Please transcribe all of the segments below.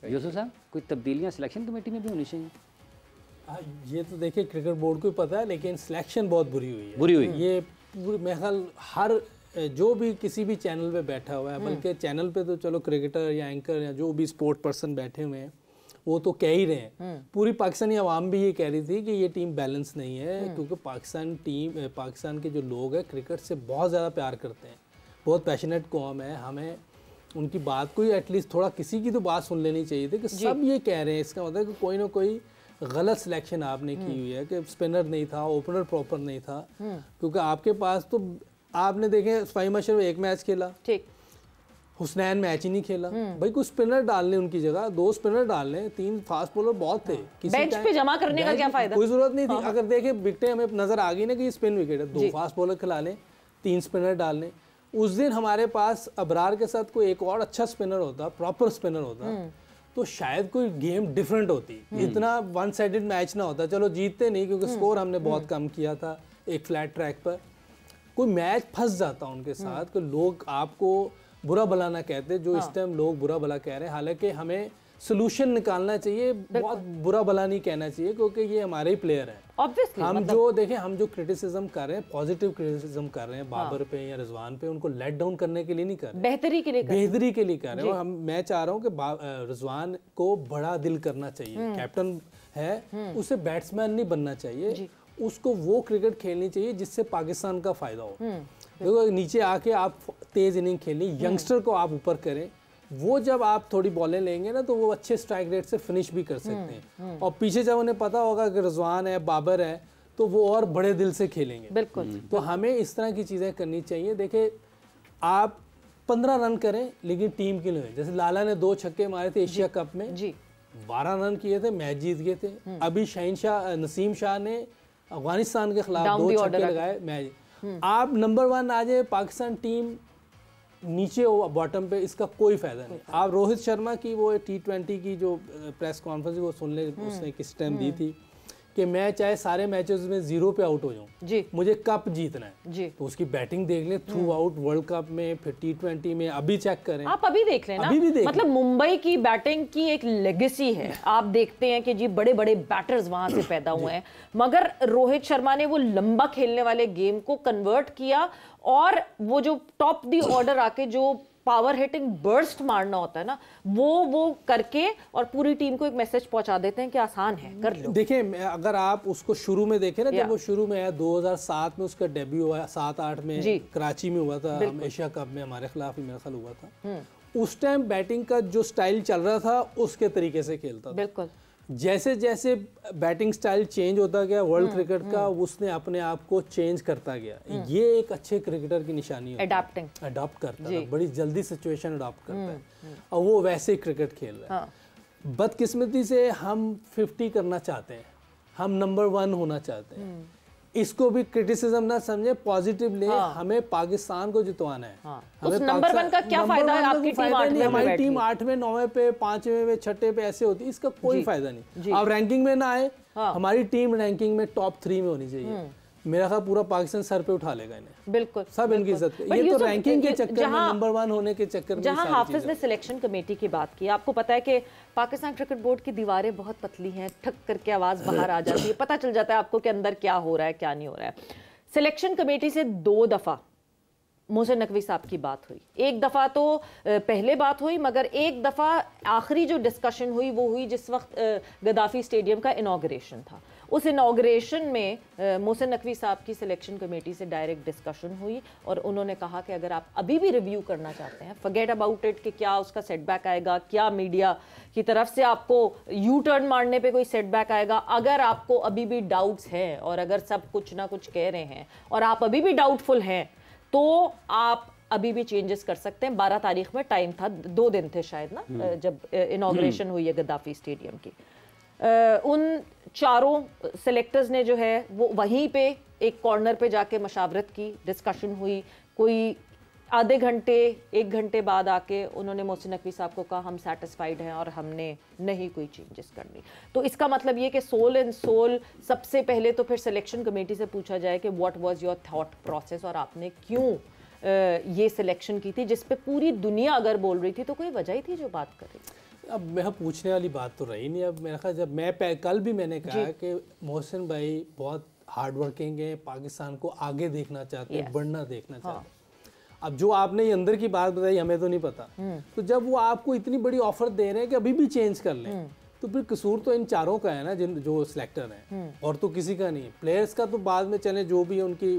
यूसुफ साहब, कोई तब्दीलियाँ selection committee में भी होनी चाहिए? ये तो देखिए क्रिकेट बोर्ड को ही पता है, लेकिन सिलेक्शन बहुत बुरी हुई है। बुरी हुई ये पूरी मेरे ख्याल हर जो भी किसी भी चैनल पे बैठा हुआ है, बल्कि चैनल पे तो चलो क्रिकेटर या एंकर या जो भी स्पोर्ट पर्सन बैठे हुए हैं वो तो कह ही रहे हैं, पूरी पाकिस्तानी आवाम भी ये कह रही थी कि ये टीम बैलेंस नहीं है, क्योंकि पाकिस्तान के जो लोग हैं क्रिकेट से बहुत ज़्यादा प्यार करते हैं, बहुत पैशनेट कौम है। हमें उनकी बात को ही एटलीस्ट थोड़ा किसी की तो बात सुन लेनी चाहिए थी कि सब ये कह रहे हैं, इसका मतलब कि कोई ना कोई गलत सिलेक्शन आपने की हुई है कि स्पिनर नहीं था, ओपनर प्रॉपर नहीं था, क्योंकि आपके पास तो आपने देखे फाहिम अशरफ एक मैच खेला, ठीक, हुसनैन मैच ही नहीं खेला, भाई कुछ स्पिनर डालने उनकी जगह, 2 स्पिनर डालने, 3 फास्ट बॉलर बहुत थे, बेंच पे जमा करने का क्या फायदा, कोई जरूरत नहीं थी। अगर देखे विकेटें हमें नजर आ गई ना कि ये स्पिन विकेट है, 2 फास्ट बॉलर खिला लें, 3 स्पिनर डालने। उस दिन हमारे पास अबरार के साथ कोई एक और अच्छा स्पिनर होता, प्रॉपर स्पिनर होता, तो शायद कोई गेम डिफरेंट होती, इतना वन साइडेड मैच ना होता। चलो जीतते नहीं क्योंकि स्कोर हमने बहुत कम किया था एक फ्लैट ट्रैक पर, कोई मैच फंस जाता उनके साथ कि लोग आपको बुरा भला ना कहते, जो इस टाइम लोग बुरा भला कह रहे हैं। हालांकि हमें सोल्यूशन निकालना चाहिए, बहुत बुरा भला नहीं कहना चाहिए, क्योंकि ये हमारे ही प्लेयर हैं। Obviously, हम जो देखें, हम जो क्रिटिसिज्म कर रहे हैं, पॉजिटिव क्रिटिसिज्म कर रहे हैं बाबर पे या रिजवान पे, उनको लेट डाउन करने के लिए नहीं कर रहे, बेहतरी के लिए कर रहे हैं। और मैं चाह रहा हूँ कि रिजवान को बड़ा दिल करना चाहिए, कैप्टन है, उसे बैट्समैन नहीं बनना चाहिए, उसको वो क्रिकेट खेलनी चाहिए जिससे पाकिस्तान का फायदा हो। देखो नीचे आके आप तेज इनिंग खेलनी, यंगस्टर को आप ऊपर करें, वो जब आप थोड़ी बॉलें लेंगे ना तो वो अच्छे स्ट्राइक रेट से फिनिश भी कर सकते हैं। और पीछे जब उन्हें पता होगा कि रिजवान है, बाबर है, तो वो और बड़े दिल से खेलेंगे। बिल्कुल। तो हमें इस तरह की चीज़ें करनी चाहिए। देखिए आप 15 रन करें लेकिन टीम के लिए, जैसे लाला ने 2 छक्के मारे थे एशिया कप में, 12 रन किए थे, मैच जीत गए थे। अभी नसीम शाह ने अफगानिस्तान के खिलाफ 2 छक्के लगाए, मैच। आप नंबर 1 आ जाए, पाकिस्तान टीम नीचे हो बॉटम पे, इसका कोई फायदा नहीं। आप रोहित शर्मा की वो T20 की जो प्रेस कॉन्फ्रेंस वो सुन ले, उसने किस टाइम दी थी कि मैं चाहे सारे मैचेस में 0 पे आउट हो जाऊं, मुझे कप जीतना है जी। तो उसकी बैटिंग देख लें थ्रू आउट, वर्ल्ड कप में, फिर T20 में, अभी चेक करें, आप अभी देख लें ना, अभी भी देख मतलब मुंबई की बैटिंग की एक लेगेसी है। आप देखते हैं कि जी बड़े बड़े बैटर्स वहां से पैदा हुए हैं, मगर रोहित शर्मा ने वो लंबा खेलने वाले गेम को कन्वर्ट किया, और वो जो टॉप दी ऑर्डर आके जो पावर हिटिंग बर्स्ट मारना होता है ना, वो करके और पूरी टीम को एक मैसेज पहुंचा देते हैं कि आसान है, कर लो। देखिए अगर आप उसको शुरू में देखें ना, जब वो शुरू में आया 2007 में उसका डेब्यू हुआ, 7-8 में कराची में हुआ था, एशिया कप में हमारे खिलाफ ही मेरा ख्याल हुआ था। उस टाइम बैटिंग का जो स्टाइल चल रहा था उसके तरीके से खेलता था। बिल्कुल। जैसे जैसे बैटिंग स्टाइल चेंज होता गया वर्ल्ड क्रिकेट का, उसने अपने आप को चेंज करता गया। ये एक अच्छे क्रिकेटर की निशानी है, अडॉप्ट करता है, बड़ी जल्दी सिचुएशन अडॉप्ट करता है, और वो वैसे ही क्रिकेट खेल रहा है। बदकिस्मती से हम 50 करना चाहते हैं, हम नंबर 1 होना चाहते हैं। इसको भी क्रिटिसिज्म ना समझे, पॉजिटिव ले। हमें पाकिस्तान को जितवाना है। उस नंबर 1 का क्या फायदा है? आपकी टीम 8वें, हमारी टीम 8वें, 9वें पे, 5वें पे, 6ठे पे ऐसे होती है, इसका कोई फायदा नहीं। आप रैंकिंग में ना आए, हमारी टीम रैंकिंग में टॉप 3 में होनी चाहिए। मेरा ख्याल पूरा पाकिस्तान सर पे उठा लेगा इन्हें, बिल्कुल सब इनकी इज्जत। ये तो रैंकिंग के चक्कर में, नंबर 1 होने के चक्कर में। जहां हाफिज ने सिलेक्शन कमेटी की बात की, आपको पता है कि पाकिस्तान क्रिकेट बोर्ड की दीवारें बहुत पतली हैं, ठक करके आवाज बाहर आ जाती है, पता चल जाता है आपको कि अंदर क्या हो रहा है क्या नहीं हो रहा है। सिलेक्शन कमेटी से 2 दफा मोहसिन नकवी साहब की बात हुई, एक दफ़ा तो पहले बात हुई, मगर एक दफ़ा आखिरी जो डिस्कशन हुई वो हुई जिस वक्त गद्दाफी स्टेडियम का इनॉग्रेशन था। उस इनॉग्रेशन में मोहसिन नकवी साहब की सिलेक्शन कमेटी से डायरेक्ट डिस्कशन हुई, और उन्होंने कहा कि अगर आप अभी भी रिव्यू करना चाहते हैं, फॉरगेट अबाउट इट कि क्या उसका सेटबैक आएगा, क्या मीडिया की तरफ से आपको यू टर्न मारने पे कोई सेटबैक आएगा, अगर आपको अभी भी डाउट्स हैं और अगर सब कुछ ना कुछ कह रहे हैं और आप अभी भी डाउटफुल हैं, तो आप अभी भी चेंजेस कर सकते हैं। 12 तारीख में टाइम था, 2 दिन थे शायद ना, जब इनॉग्रेशन हुई है गद्दाफी स्टेडियम की। उन 4 सेलेक्टर्स ने जो है वो वहीं पे एक कॉर्नर पे जाके मशावरत की, डिस्कशन हुई। कोई आधे घंटे 1 घंटे बाद आके उन्होंने मोहसिन नकवी साहब को कहा हम सेटिस्फाइड हैं और हमने नहीं कोई चेंजेस करनी। तो इसका मतलब ये कि सोल एंड सोल सबसे पहले तो फिर सिलेक्शन कमेटी से पूछा जाए कि what was your thought process, और आपने क्यों ये सिलेक्शन की थी, जिस पे पूरी दुनिया अगर बोल रही थी तो कोई वजह ही थी जो बात कर रही थी। अब मैं पूछने वाली बात तो रही नहीं। अब मेरा ख्याल जब मैं कल भी मैंने कहा कि मोहसिन भाई बहुत हार्ड वर्किंग है, पाकिस्तान को आगे देखना चाहते हैं, बढ़ना देखना चाहते हैं। अब जो आपने ये अंदर की बात बताई हमें तो नहीं पता, तो जब वो आपको इतनी बड़ी ऑफर दे रहे हैं कि अभी भी चेंज कर लें, तो फिर कसूर तो इन चारों का है ना, जो सिलेक्टर हैं, और तो किसी का नहीं। प्लेयर्स का तो बाद में चले, जो भी उनकी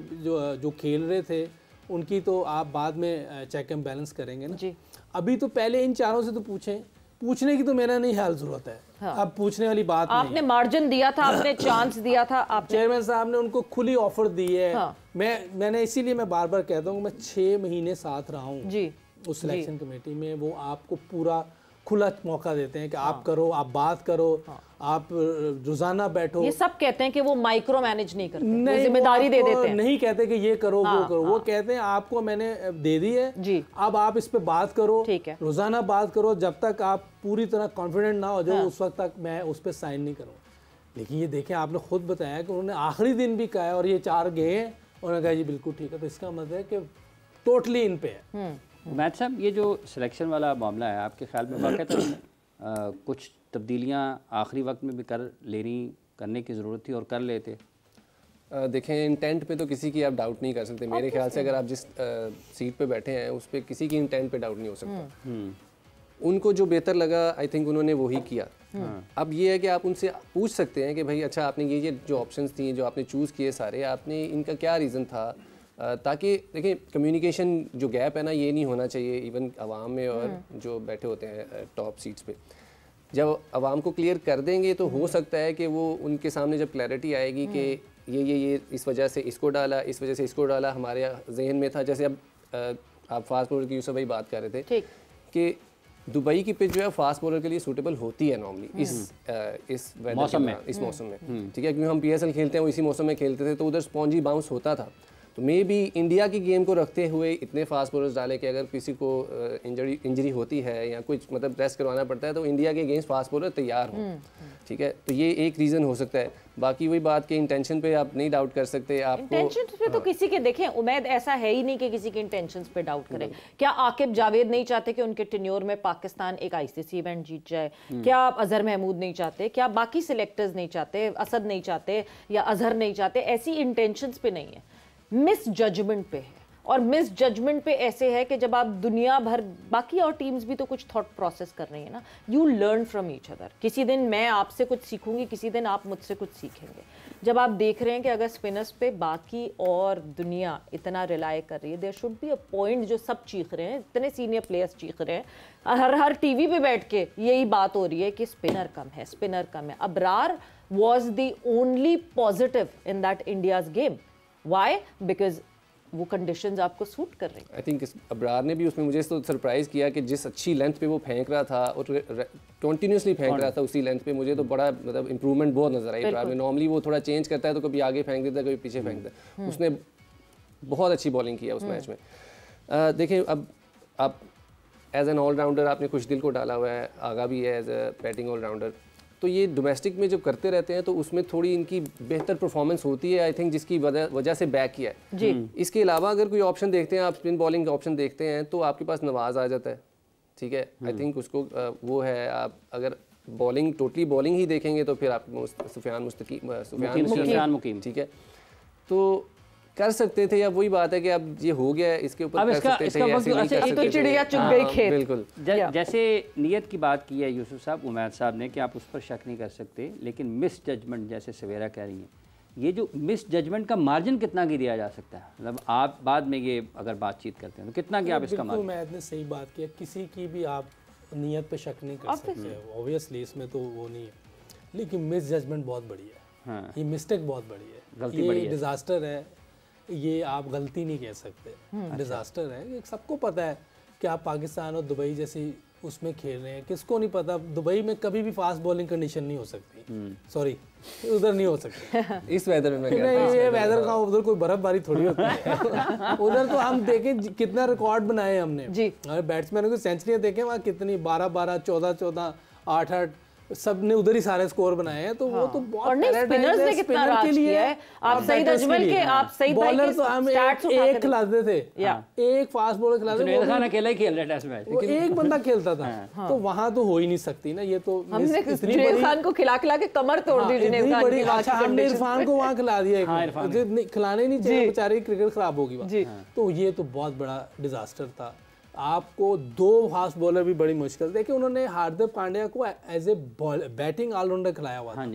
जो खेल रहे थे उनकी तो आप बाद में चेक एंड बैलेंस करेंगे ना जी। अभी तो पहले इन चारों से तो पूछने की तो मेरा नहीं ख्याल जरूरत है। हाँ। अब पूछने वाली बात आपने मार्जिन दिया था, आपने चांस दिया था, आपने चेयरमैन साहब ने उनको खुली ऑफर दी है। हाँ। मैंने इसीलिए मैं बार बार कहता हूँ मैं 6 महीने साथ रहा हूँ जी उस सिलेक्शन कमेटी में। वो आपको पूरा खुला मौका देते हैं कि आप करो, आप बात करो, आप रोजाना बैठो। ये सब कहते हैं कि वो माइक्रो मैनेज नहीं करते, वो जिम्मेदारी दे देते हैं। नहीं कहते कि ये करो वो करो, वो कहते हैं आपको मैंने दे दी है जी, अब आप इस पे बात करो, रोजाना बात करो, जब तक आप पूरी तरह कॉन्फिडेंट ना हो जाओ उस वक्त तक मैं उस पर साइन नहीं करूँ। लेकिन ये देखें, आपने खुद बताया कि उन्होंने आखिरी दिन भी कहा है और ये 4 गए हैं, उन्होंने कहा जी बिल्कुल ठीक है। तो इसका मतलब है कि टोटली इन पे है। मैथ साहब, ये जो सिलेक्शन वाला मामला है, आपके ख्याल में वाकई कुछ तब्दीलियाँ आखिरी वक्त में भी करने की ज़रूरत थी और कर लेते? देखें, इंटेंट पे तो किसी की आप डाउट नहीं कर सकते। मेरे ख्याल से अगर आप जिस सीट पे बैठे हैं उस पर किसी की इंटेंट पे डाउट नहीं हो सकता। उनको जो बेहतर लगा आई थिंक उन्होंने वही किया। अब ये है कि आप उनसे पूछ सकते हैं कि भाई अच्छा, आपने ये जो ऑप्शंस थी, जो आपने चूज़ किए सारे, आपने इनका क्या रीज़न था, ताकि देखिए कम्युनिकेशन जो गैप है ना, ये नहीं होना चाहिए इवन आवाम में और जो बैठे होते हैं टॉप सीट्स पे। जब आवाम को क्लियर कर देंगे तो हो सकता है कि वो उनके सामने जब क्लैरिटी आएगी कि ये इस वजह से इसको डाला, इस वजह से इसको डाला, हमारे जहन में था। जैसे अब आप फास्ट बॉलर की यूसुफ भाई बात कर रहे थे कि दुबई की पिच जो है फास्ट बॉलर के लिए सूटेबल होती है नॉर्मली इस मौसम में, ठीक है, क्योंकि हम PSL खेलते हैं, वो इसी मौसम में खेलते थे, तो उधर स्पॉन्जी बाउंस होता था। तो मे बी इंडिया की गेम को रखते हुए इतने फास्ट बॉलर्स डाले कि अगर किसी को इंजरी होती है या कुछ मतलब रेस्ट करवाना पड़ता है तो इंडिया के अगेंस्ट फास्ट बॉलर तैयार हों, ठीक है। तो ये एक रीज़न हो सकता है। बाकी वही बात के इंटेंशन पे आप नहीं डाउट कर सकते। आपको इंटेंशंस पे तो किसी के, देखें उमैद ऐसा है ही नहीं कि किसी के इंटेंशंस पे डाउट करें। क्या आकिब जावेद नहीं चाहते कि उनके टेन्योर में पाकिस्तान एक ICC इवेंट जीत जाए? क्या अजहर महमूद नहीं चाहते? क्या बाकी सिलेक्टर्स नहीं चाहते? असद नहीं चाहते या अजहर नहीं चाहते? ऐसी इंटेंशंस पे नहीं है, मिस जजमेंट पे है। और मिस जजमेंट पे ऐसे है कि जब आप दुनिया भर, बाकी और टीम्स भी तो कुछ थॉट प्रोसेस कर रही है ना, you learn from each other. किसी दिन मैं आपसे कुछ सीखूंगी, किसी दिन आप मुझसे कुछ सीखेंगे। जब आप देख रहे हैं कि अगर स्पिनर्स पे बाकी और दुनिया इतना रिलाय कर रही है, there should be a point, जो सब चीख रहे हैं, इतने सीनियर प्लेयर्स चीख रहे हैं, हर टीवी पे बैठ के यही बात हो रही है कि स्पिनर कम है, स्पिनर कम है। Abrar was the only positive in that India's game. Why? Because वो कंडीशंस आपको सूट कर रही हैं। आई थिंक अबरार ने भी उसमें मुझे तो सरप्राइज़ किया कि जिस अच्छी लेंथ पे वो फेंक रहा था और कंटिन्यूसली फेंक रहा था उसी लेंथ पे, मुझे तो बड़ा मतलब इंप्रूवमेंट बहुत नजर आई अबरार में। नॉर्मली वो थोड़ा चेंज करता है, तो कभी आगे फेंक देता है, कभी पीछे फेंकता है। उसने बहुत अच्छी बॉलिंग किया उस मैच में। देखिए, अब आप एज एन ऑलराउंडर आपने खुशदिल को डाला हुआ है, आगा भी है एज ए बैटिंग ऑलराउंडर, तो ये डोमेस्टिक में जब करते रहते हैं तो उसमें थोड़ी इनकी बेहतर परफॉर्मेंस होती है आई थिंक, जिसकी वजह से बैक किया है जी। इसके अलावा अगर कोई ऑप्शन देखते हैं आप, स्पिन बॉलिंग का ऑप्शन देखते हैं, तो आपके पास नवाज आ जाता है, ठीक है। आई थिंक उसको वो है, आप अगर बॉलिंग टोटली बॉलिंग ही देखेंगे तो फिर आप सुफियान मुकीम, ठीक है, तो कर सकते थे। या वही बात है कि अब ये हो गया है, इसके ऊपर कर सकते थे, ऐसे नहीं कर सकते थे। चिड़िया चुग गई खेत। बिल्कुल। जैसे नीयत की बात की है यूसुफ साहब, उमैद साहब ने, कि आप उस पर शक नहीं कर सकते, लेकिन मिस जजमेंट जैसे सवेरा कह रही हैं, ये जो मिस जजमेंट का मार्जिन कितना गिराया जा सकता है? मतलब आप बाद में ये अगर बातचीत करते हैं तो कितना कि आप इसका मार्जिन? उमैद ने सही बात किया, किसी की भी आप नीयत पे शक नहीं कर सकते, ऑब्वियसली इसमें तो वो नहीं है, लेकिन मिस जजमेंट बहुत बड़ी है। ये मिस्टेक बहुत बड़ी है, ये डिजास्टर है, ये आप गलती नहीं कह सकते, डिजास्टर है। ये सबको पता है कि आप पाकिस्तान और दुबई जैसी उसमें खेल रहे हैं। किसको नहीं पता दुबई में कभी भी फास्ट बॉलिंग कंडीशन नहीं हो सकती, सॉरी उधर नहीं हो सकती। इस वेदर में ये वेदर का, उधर कोई बर्फबारी थोड़ी होती है। उधर तो हम देखें कितना रिकॉर्ड बनाए हमने जी। अगर बैट्समैनों की सेंचुरियाँ देखें वहाँ कितनी 12-12, 14-14, 8-8, सबने उधर ही सारे स्कोर बनाए हैं, तो वो तो बहुत और नहीं, स्पिनर्स ने कितना राज किया है। आप सईद अजमल के, आप सईद भाई बॉलर तो हम एक खिलाते थे, एक फास्ट बॉलर खिलाते थे, जुनैद खान अकेला ही खेल रहा है टेस्ट मैच, वो एक बंदा खेलता था। तो वहां तो हो ही नहीं सकती ना, ये तो हमने जुनैद खान को खिला खिला के कमर तोड़ दी जुनैद खान की। अच्छा, हमने इरफान को वहां खिला दिया, खिलाने नहीं चाहिए, बेचारे क्रिकेट खराब होगी वहाँ। तो ये तो बहुत बड़ा डिजास्टर था। आपको 2 फास्ट बॉलर भी बड़ी मुश्किल, देखिए उन्होंने हार्दिक पांड्या को एज ए बैटिंग ऑलराउंडर खिलाया हुआ था,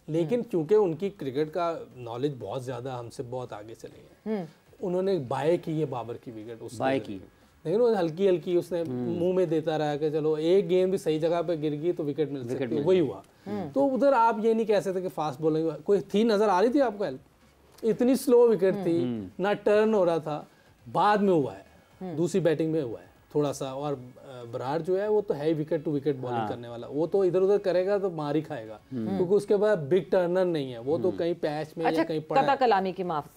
लेकिन क्योंकि उनकी क्रिकेट का नॉलेज बहुत ज्यादा हमसे बहुत आगे चले गए, उन्होंने बाय की है बाबर की विकेट, उस बाय की, लेकिन वो हल्की हल्की उसने मुंह में देता रहा कि चलो एक गेंद भी सही जगह पे गिर गई तो विकेट मिल सकती है, वही हुआ। तो उधर आप ये नहीं कह सकते कि फास्ट बॉलिंग कोई थी, नजर आ रही थी आपको हेल्प, इतनी स्लो विकेट थी, ना टर्न हो रहा था, बाद में हुआ है, दूसरी बैटिंग में हुआ है थोड़ा सा। और बराड़ जो है वो तो है विकेट टू विकेट बॉलिंग करने वाला, वो तो इधर उधर करेगा तो मार ही खाएगा, क्योंकि उसके बाद बिग टर्नर नहीं है वो, तो कहीं पैच में या कहीं कता कलामी की माफ